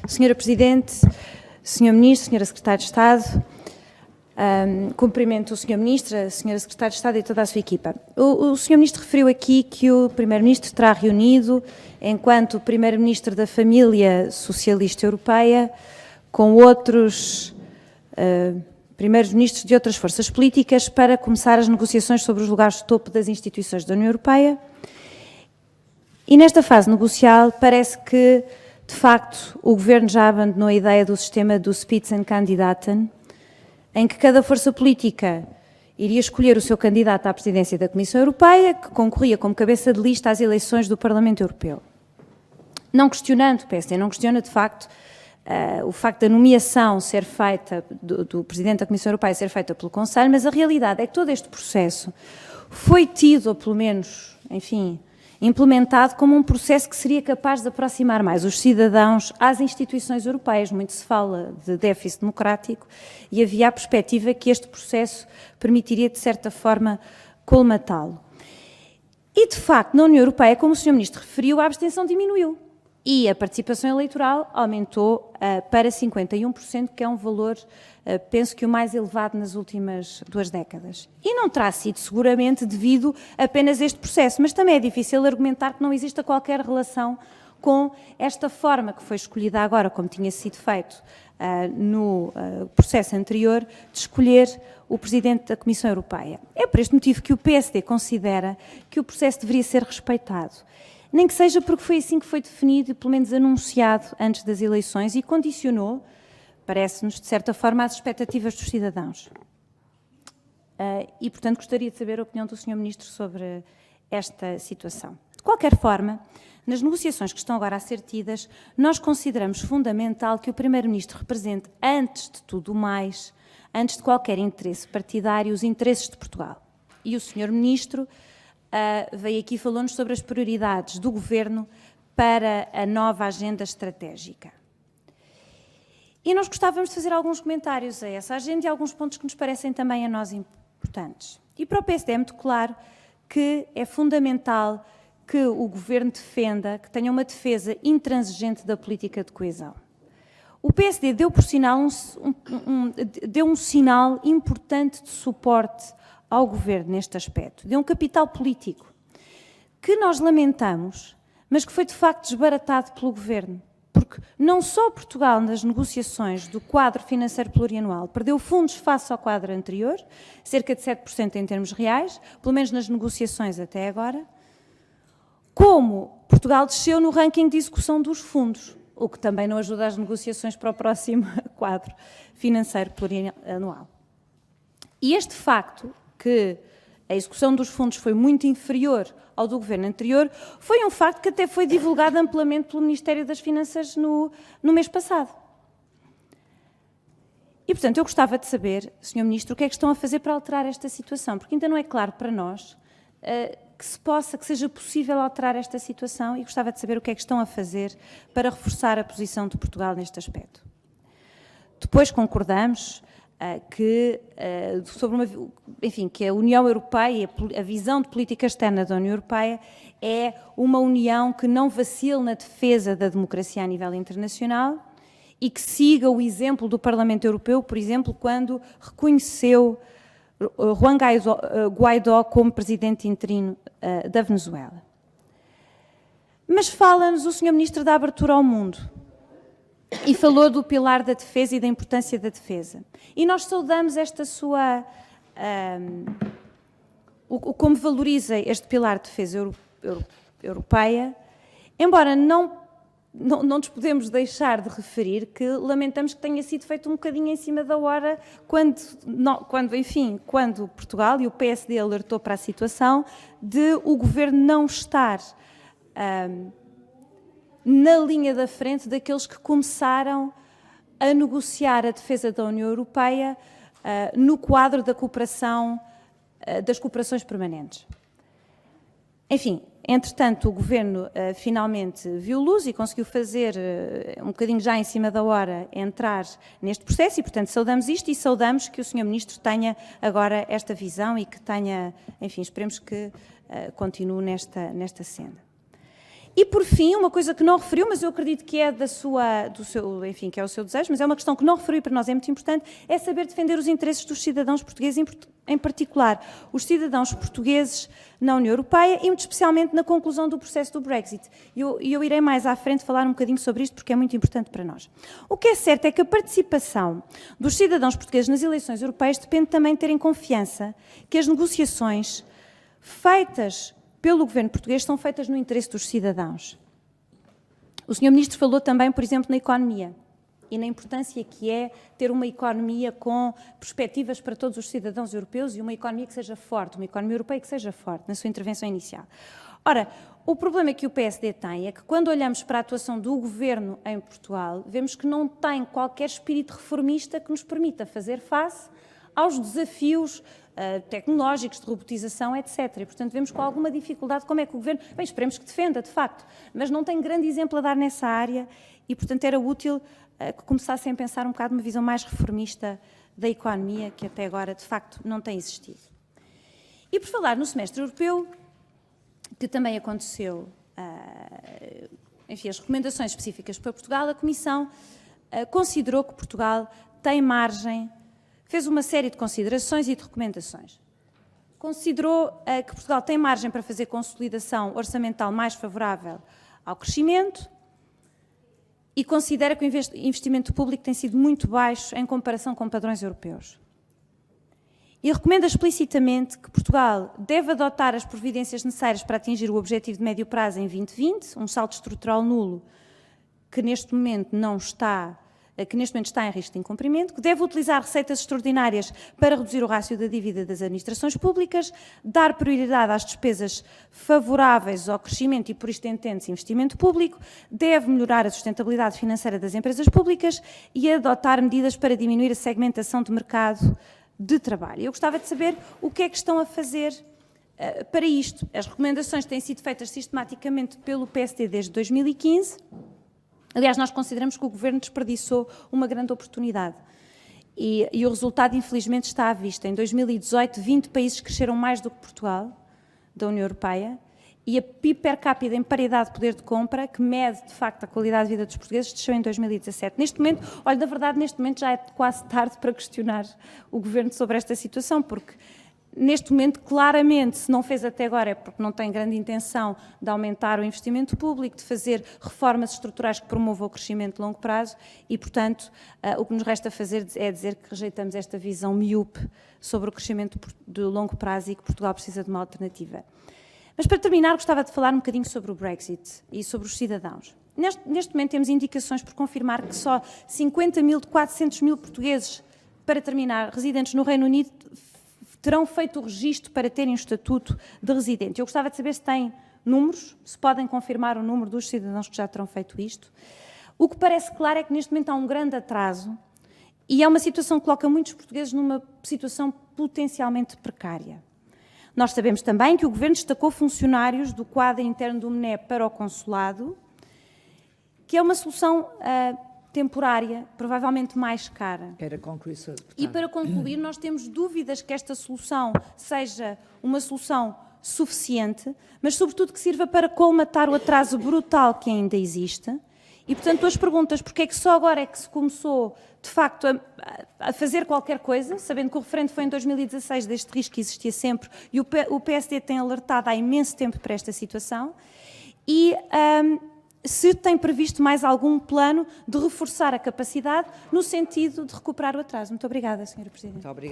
Senhora Presidente, Senhor Ministro, Senhora Secretária de Estado, cumprimento o Senhor Ministro, a Senhora Secretária de Estado e toda a sua equipa. O Senhor Ministro referiu aqui que o Primeiro-Ministro terá reunido, enquanto Primeiro-Ministro da Família Socialista Europeia, com outros Primeiros-Ministros de outras forças políticas para começar as negociações sobre os lugares de topo das instituições da União Europeia. E nesta fase negocial parece que, de facto, o Governo já abandonou a ideia do sistema do Spitzenkandidaten, em que cada força política iria escolher o seu candidato à presidência da Comissão Europeia, que concorria como cabeça de lista às eleições do Parlamento Europeu. Não questionando, o PSD não questiona, de facto, o facto da nomeação ser feita, do Presidente da Comissão Europeia ser feita pelo Conselho, mas a realidade é que todo este processo foi tido, ou pelo menos, enfim, implementado como um processo que seria capaz de aproximar mais os cidadãos às instituições europeias. Muito se fala de déficit democrático e havia a perspectiva que este processo permitiria, de certa forma, colmatá-lo. E, de facto, na União Europeia, como o Sr. Ministro referiu, a abstenção diminuiu e a participação eleitoral aumentou para 51%, que é um valor, penso que o mais elevado nas últimas 2 décadas. E não terá sido seguramente devido apenas a este processo, mas também é difícil argumentar que não exista qualquer relação com esta forma que foi escolhida agora, como tinha sido feito no processo anterior, de escolher o Presidente da Comissão Europeia. É por este motivo que o PSD considera que o processo deveria ser respeitado. Nem que seja porque foi assim que foi definido e pelo menos anunciado antes das eleições e condicionou, parece-nos, de certa forma, as expectativas dos cidadãos. E, portanto, gostaria de saber a opinião do Sr. Ministro sobre esta situação. De qualquer forma, nas negociações que estão agora a ser tidas, nós consideramos fundamental que o Primeiro-Ministro represente, antes de tudo mais, antes de qualquer interesse partidário, os interesses de Portugal. E o Sr. Ministro veio aqui e falou-nos sobre as prioridades do Governo para a nova agenda estratégica. E nós gostávamos de fazer alguns comentários a essa agenda e alguns pontos que nos parecem também a nós importantes. E para o PSD é muito claro que é fundamental que o Governo defenda, que tenha uma defesa intransigente da política de coesão. O PSD deu, por sinal, deu um sinal importante de suporte ao Governo neste aspecto. Deu um capital político que nós lamentamos, mas que foi de facto desbaratado pelo Governo. Porque não só Portugal, nas negociações do quadro financeiro plurianual, perdeu fundos face ao quadro anterior, cerca de 7% em termos reais, pelo menos nas negociações até agora, como Portugal desceu no ranking de execução dos fundos, o que também não ajuda as negociações para o próximo quadro financeiro plurianual. E este facto, que a execução dos fundos foi muito inferior ao do Governo anterior, foi um facto que até foi divulgado amplamente pelo Ministério das Finanças no mês passado. E, portanto, eu gostava de saber, Sr. Ministro, o que é que estão a fazer para alterar esta situação, porque ainda não é claro para nós que seja possível alterar esta situação e gostava de saber o que é que estão a fazer para reforçar a posição de Portugal neste aspecto. Depois concordamos que a União Europeia, a visão de política externa da União Europeia é uma União que não vacile na defesa da democracia a nível internacional e que siga o exemplo do Parlamento Europeu, por exemplo, quando reconheceu Juan Guaidó como presidente interino da Venezuela. Mas fala-nos o Sr. Ministro da abertura ao mundo. E falou do pilar da defesa e da importância da defesa. E nós saudamos esta sua... como valoriza este pilar de defesa europeia, embora não nos podemos deixar de referir que lamentamos que tenha sido feito um bocadinho em cima da hora quando Portugal e o PSD alertou para a situação de o Governo não estar na linha da frente daqueles que começaram a negociar a defesa da União Europeia no quadro da cooperação, das cooperações permanentes. Enfim, entretanto, o Governo finalmente viu luz e conseguiu fazer, um bocadinho já em cima da hora, entrar neste processo e, portanto, saudamos isto e saudamos que o Sr. Ministro tenha agora esta visão e que tenha, enfim, esperemos que continue nesta senda. E, por fim, uma coisa que não referiu, mas eu acredito que é enfim, que é o seu desejo, mas é uma questão que não referiu e para nós é muito importante, é saber defender os interesses dos cidadãos portugueses, em particular os cidadãos portugueses na União Europeia e muito especialmente na conclusão do processo do Brexit. E eu irei mais à frente falar um bocadinho sobre isto porque é muito importante para nós. O que é certo é que a participação dos cidadãos portugueses nas eleições europeias depende também de terem confiança que as negociações feitas pelo governo português são feitas no interesse dos cidadãos. O Sr. Ministro falou também, por exemplo, na economia e na importância que é ter uma economia com perspectivas para todos os cidadãos europeus e uma economia que seja forte, uma economia europeia que seja forte, na sua intervenção inicial. Ora, o problema que o PSD tem é que quando olhamos para a atuação do governo em Portugal, vemos que não tem qualquer espírito reformista que nos permita fazer face aos desafios tecnológicos, de robotização, etc. E, portanto, vemos com alguma dificuldade como é que o Governo... Bem, esperemos que defenda, de facto, mas não tem grande exemplo a dar nessa área e, portanto, era útil que começassem a pensar um bocado uma visão mais reformista da economia, que até agora, de facto, não tem existido. E, por falar no semestre europeu, que também aconteceu, enfim, as recomendações específicas para Portugal, a Comissão considerou que Portugal tem margem. Fez uma série de considerações e de recomendações. Considerou que Portugal tem margem para fazer consolidação orçamental mais favorável ao crescimento e considera que o investimento público tem sido muito baixo em comparação com padrões europeus. E recomenda explicitamente que Portugal deve adotar as providências necessárias para atingir o objetivo de médio prazo em 2020, um saldo estrutural nulo que neste momento está em risco de incumprimento, que deve utilizar receitas extraordinárias para reduzir o rácio da dívida das administrações públicas, dar prioridade às despesas favoráveis ao crescimento e, por isto, entende-se investimento público, deve melhorar a sustentabilidade financeira das empresas públicas e adotar medidas para diminuir a segmentação de mercado de trabalho. Eu gostava de saber o que é que estão a fazer para isto. As recomendações têm sido feitas sistematicamente pelo PSD desde 2015. Aliás, nós consideramos que o Governo desperdiçou uma grande oportunidade e o resultado, infelizmente, está à vista. Em 2018, 20 países cresceram mais do que Portugal, da União Europeia, e a PIB per capita em paridade de poder de compra, que mede, de facto, a qualidade de vida dos portugueses, desceu em 2017. Neste momento, olha, na verdade, neste momento já é quase tarde para questionar o Governo sobre esta situação, porque neste momento, claramente, se não fez até agora é porque não tem grande intenção de aumentar o investimento público, de fazer reformas estruturais que promovam o crescimento de longo prazo e, portanto, o que nos resta fazer é dizer que rejeitamos esta visão míope sobre o crescimento de longo prazo e que Portugal precisa de uma alternativa. Mas, para terminar, gostava de falar um bocadinho sobre o Brexit e sobre os cidadãos. Neste momento temos indicações por confirmar que só 50 mil de 400 mil portugueses, para terminar, residentes no Reino Unido, terão feito o registro para terem o estatuto de residente. Eu gostava de saber se têm números, se podem confirmar o número dos cidadãos que já terão feito isto. O que parece claro é que neste momento há um grande atraso e é uma situação que coloca muitos portugueses numa situação potencialmente precária. Nós sabemos também que o Governo destacou funcionários do quadro interno do MNE para o consulado, que é uma solução temporária, provavelmente mais cara. Para concluir, e para concluir, nós temos dúvidas que esta solução seja uma solução suficiente, mas sobretudo que sirva para colmatar o atraso brutal que ainda existe. E, portanto, as perguntas, porque é que só agora é que se começou, de facto, a fazer qualquer coisa, sabendo que o referendo foi em 2016, deste risco que existia sempre, e o PSD tem alertado há imenso tempo para esta situação, e se tem previsto mais algum plano de reforçar a capacidade no sentido de recuperar o atraso. Muito obrigada, Sra. Presidente. Muito obrigada.